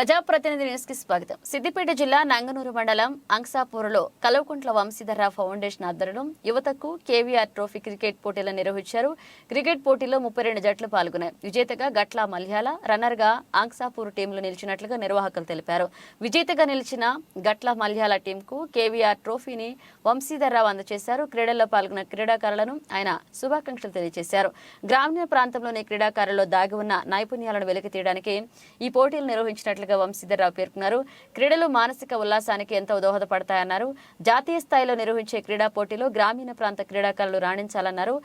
ప్రజాప్రతినిధి న్యూస్ కి స్వాగతం. సిద్దిపేట జిల్లా నంగనూరు మండలం అంక్సాపూర్లో కల్వకుంట్ల వంశీధర ఫౌండేషన్ ఆధ్వర్యంలో యువతకు కేవీఆర్ ట్రోఫీ క్రికెట్ పోటీలను నిర్వహించారు. క్రికెట్ పోటీలో 32 జట్లు పాల్గొన్నాయి. విజేతగా గట్ల మల్యాల, రన్నర్ గా అంక్సాపూర్ టీంలో నిలిచినట్లుగా నిర్వాహకులు తెలిపారు. విజేతగా నిలిచిన గట్ల మల్యాల టీంకు కేవీఆర్ ట్రోఫీని వంశీధరరావు అందజేశారు. క్రీడల్లో పాల్గొన్న క్రీడాకారులను ఆయన శుభాకాంక్షలు తెలియజేశారు. గ్రామీణ ప్రాంతంలోని క్రీడాకారుల్లో దాగి ఉన్న నైపుణ్యాలను వెలికి తీయడానికి ఈ పోటీలు నిర్వహించినట్లుగా వంశీధరరావు పేర్కొన్నారు. క్రీడలు మానసిక ఉల్లాసానికి ఎంతో దోహదపడతాయన్నారు. జాతీయ స్థాయిలో నిర్వహించే క్రీడా పోటీలో గ్రామీణ ప్రాంత క్రీడాకారులు రాణించాలన్నారు.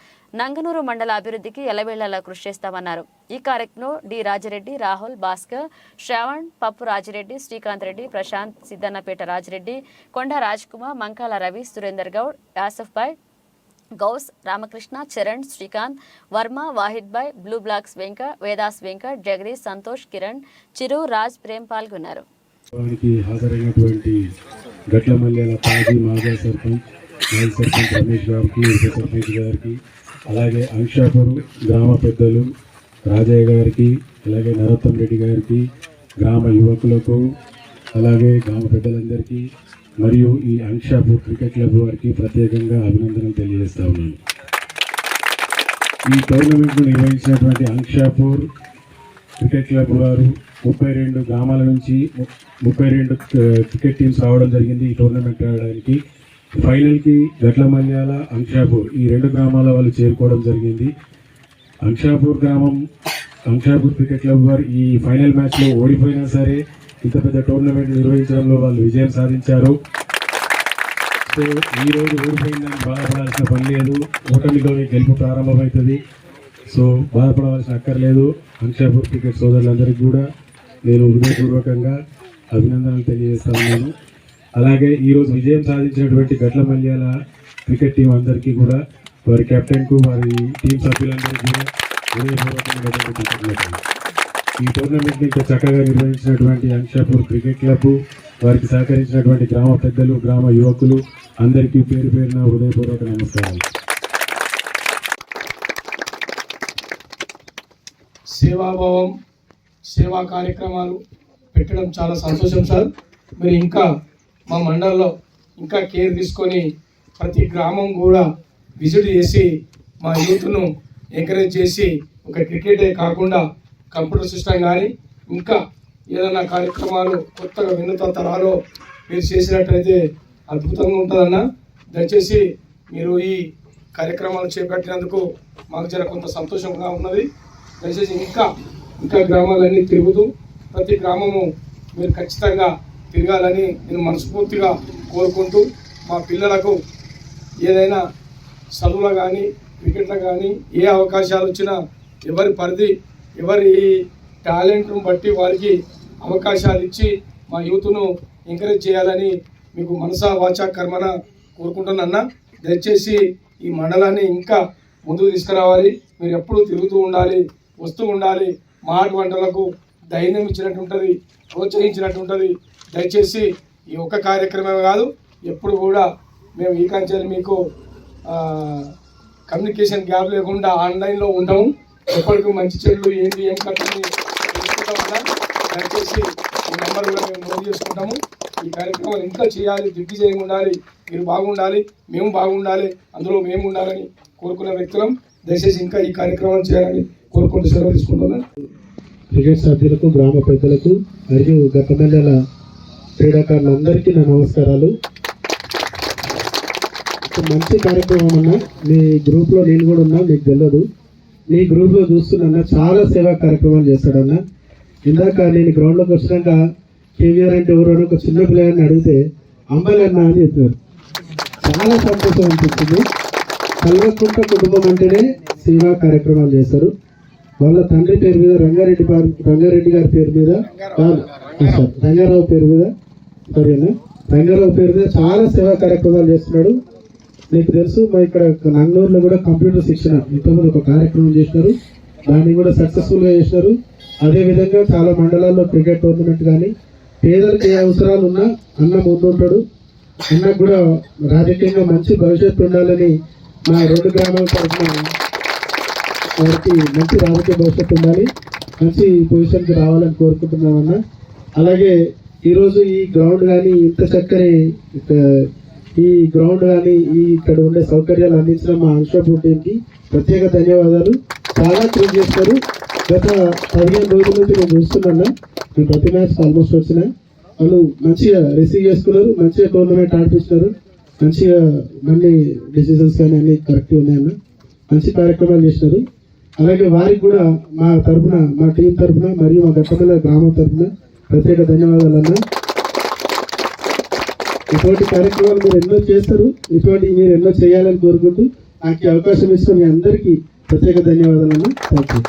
నంగనూరు మండల అభివృద్ధికి ఎల్లవేళలా కృషి చేస్తామన్నారు. ఈ కార్యక్రమంలో డి రాజిరెడ్డి, రాహుల్, భాస్కర్, శ్రావణ్, పప్పు రాజిరెడ్డి, శ్రీకాంత్ రెడ్డి, ప్రశాంత్, సిద్దన్నపేట రాజిరెడ్డి, కొండ రాజ్ కుమార్, మంకాల రవి, సురేందర్ గౌడ్, యాసఫ్ భాయ్, గౌస్, రామకృష్ణ, చరణ్, శ్రీకాంత్, వర్మ, వాహిద్ భాయ్, బ్లూ బ్లాక్స్ వెంకట్, వేదాస్ వెంకట్, జగదీష్, సంతోష్, కిరణ్, చిరు, రాజ్, ప్రేమ్ పాల్గొన్నారు. హాజరైనటువంటి గట్ల మల్యాల తాజీ మాజీ సర్పంచ్, మాజీ సర్పంచ్ రమేష్ గారికి, ఉప సర్పంచ్ గారికి, అలాగే అంక్షాపూర్ గ్రామ పెద్దలు రాజయ్య గారికి, అలాగే నరోత్తం రెడ్డి గారికి, గ్రామ యువకులకు, అలాగే గ్రామ పెద్దలందరికీ మరియు ఈ అంక్షాపూర్ క్రికెట్ క్లబ్ వారికి ప్రత్యేకంగా అభినందనలు తెలియజేస్తా ఉన్నాను. ఈ టోర్నమెంట్ను నిర్వహించినటువంటి అంక్షాపూర్ క్రికెట్ క్లబ్ వారు 32 గ్రామాల నుంచి 32 క్రికెట్ టీమ్స్ రావడం జరిగింది. ఈ టోర్నమెంట్ ఆడడానికి ఫైనల్కి గట్ల మల్యాల, అంక్షాపూర్ ఈ 2 గ్రామాల వాళ్ళు చేరుకోవడం జరిగింది. అంక్షాపూర్ క్రికెట్ క్లబ్ వారు ఈ ఫైనల్ మ్యాచ్లో ఓడిపోయినా సరే ఇంత పెద్ద టోర్నమెంట్ నిర్వహించడంలో వాళ్ళు విజయం సాధించారు. సో ఈరోజు ఓడిపోయిందని బాధపడాల్సిన పని లేదు. ఓటమిలోనే గెలుపు ప్రారంభమవుతుంది. సో బాధపడవలసిన అక్కర్లేదు. అంక్షాపూర్ క్రికెట్ సోదరులందరికీ కూడా నేను హృదయపూర్వకంగా అభినందనలు తెలియజేస్తా ఉన్నాను. అలాగే ఈరోజు విజయం సాధించినటువంటి గట్ల మల్యాల క్రికెట్ టీం అందరికీ కూడా, వారి కెప్టెన్కు, వారి టీం సభ్యులందరికీ కూడా హృదయపూర్వకంగా ఈ టోర్నమెంట్ని ఇంత చక్కగా నిర్వహించినటువంటి అంక్షాపూర్ క్రికెట్ క్లబ్, వారికి సహకరించినటువంటి గ్రామ పెద్దలు, గ్రామ యువకులు అందరికీ పేరు పేరున హృదయపూర్వక నమస్కారాలు. సేవాభావం, సేవా కార్యక్రమాలు పెట్టడం చాలా సంతోషం సార్. మీరు ఇంకా మా మండలంలో ఇంకా కేర్ తీసుకొని ప్రతి గ్రామం కూడా విజిట్ చేసి మా యూత్ను ఎంకరేజ్ చేసి ఒక క్రికెటే కాకుండా కంప్యూటర్ సిస్టమ్ కానీ ఇంకా ఏదైనా కార్యక్రమాలు కొత్తగా వినూత్న తరాలో మీరు చేసినట్టయితే అద్భుతంగా ఉంటుందన్న. దయచేసి మీరు ఈ కార్యక్రమాలు చేపట్టినందుకు మాకు జర కొంత సంతోషంగా ఉన్నది. దయచేసి ఇంకా గ్రామాలన్నీ తిరుగుతూ ప్రతి గ్రామము మీరు ఖచ్చితంగా తిరగాలని నేను మనస్ఫూర్తిగా కోరుకుంటూ, మా పిల్లలకు ఏదైనా చదువులో కానీ క్రికెట్లో కానీ ఏ అవకాశాలు వచ్చినా ఎవరి పరిధి, ఎవరి టాలెంట్ను బట్టి వారికి అవకాశాలు ఇచ్చి మా యూత్ను ఎంకరేజ్ చేయాలని మీకు మనసా వాచా కర్మన కోరుకుంటున్నా. దయచేసి ఈ మండలాన్ని ఇంకా ముందుకు తీసుకురావాలి. మీరు ఎప్పుడూ తిరుగుతూ ఉండాలి, వస్తూ ఉండాలి. మాట వంటలకు ధైర్యం ఇచ్చినట్టు ఉంటుంది, ప్రోత్సహించినట్టు ఉంటుంది. దయచేసి ఈ ఒక్క కార్యక్రమమే కాదు, ఎప్పుడు కూడా మేము ఈ కంచెలు మీకు కమ్యూనికేషన్ గ్యాప్ లేకుండా ఆన్లైన్లో ఉంటాము. ఎప్పటికీ మంచి చెడులు ఏంటి ఏం కట్టని తెలుసుకుంటాం కదా. దయచేసి ఈ నెంబర్ కూడా మేము నోట్ చేసుకుంటాము. ఈ కార్యక్రమాలు ఇంకా చేయాలి, దిగ్విజయంగా ఉండాలి, మీరు బాగుండాలి, మేము బాగుండాలి, అందులో మేము ఉండాలని కోరుకునే వ్యక్తులం. దయచేసి ఇంకా ఈ కార్యక్రమం చేయాలని కోరుకుంటూ సెలవు తీసుకుంటున్నాను. క్రికెట్ సభ్యులకు, గ్రామ పెద్దలకు మరియు గట్ల మల్యాల క్రీడాకారులందరికీ నా నమస్కారాలు. మంచి కార్యక్రమం అన్న. మీ గ్రూప్లో నేను కూడా ఉన్నా, మీకు తెలియదు. మీ గ్రూప్లో చూస్తున్నా చాలా సేవా కార్యక్రమాలు చేస్తాడన్న. ఇందాక నేను గ్రౌండ్లోకి వచ్చినాక కేవీఆర్ అంటే ఎవరైనా ఒక చిన్న ప్లేయర్ని అడిగితే అమ్మాయిలన్నా అని చెప్పారు. చాలా సంతోషం అనిపించింది. కల్వకుంట కుటుంబం అంటేనే సేవా కార్యక్రమాలు చేస్తారు. వాళ్ళ తండ్రి పేరు మీద రంగారెడ్డి గారి పేరు మీద, రంగారావు పేరు మీద, సరేనా, రంగారావు పేరు మీద చాలా సేవా కార్యక్రమాలు చేస్తున్నాడు. మీకు తెలుసు, మా ఇక్కడ నంగనూరులో కూడా కంప్యూటర్ శిక్షణ ఇంతకుముందు ఒక కార్యక్రమం చేసినారు. దాన్ని కూడా సక్సెస్ఫుల్గా చేసినారు. అదేవిధంగా చాలా మండలాల్లో క్రికెట్ టోర్నమెంట్ కానీ పేదలకు ఏ అవసరాలు ఉన్నా అన్న ముందుంటాడు. అన్నకు కూడా రాజకీయంగా మంచి భవిష్యత్తు ఉండాలని మా 2 గ్రామాల తరఫున వారికి మంచి రాజకీయ భవిష్యత్తు ఉండాలి, మంచి పొజిషన్కి రావాలని కోరుకుంటున్నామన్నా. అలాగే ఈరోజు ఈ గ్రౌండ్ కానీ ఇంత చక్కని ఈ గ్రౌండ్ కానీ ఈ ఇక్కడ ఉండే సౌకర్యాలు అందించిన మా అంశాపూర్ టీంకి ప్రత్యేక ధన్యవాదాలు. చాలా కృషి చేస్తారు. గత 15 రోజుల నుంచి నేను చూస్తున్నాను. నేను ప్రతి మ్యాచ్ ఆల్మోస్ట్ వచ్చిన వాళ్ళు మంచిగా రిసీవ్ చేసుకున్నారు, మంచిగా టోర్నమెంట్ ఆడిపిస్తున్నారు, మంచిగా అన్ని డిసిజన్స్ కానీ అన్ని కరెక్ట్గా ఉన్నాయన్న, మంచి కార్యక్రమాలు చేసినారు. అలాగే వారికి కూడా మా తరఫున, మా టీం తరఫున మరియు మా గట్టమల్ల గ్రామం తరఫున ప్రత్యేక ధన్యవాదాలు అన్న. ఇటువంటి కార్యక్రమాలు మీరు ఎన్నో చేస్తారు, ఇటువంటి మీరు ఎన్నో చేయాలని కోరుకుంటూ నాకు అవకాశం ఇచ్చిన మీ అందరికీ ప్రత్యేక ధన్యవాదాలు అన్న. Thank you.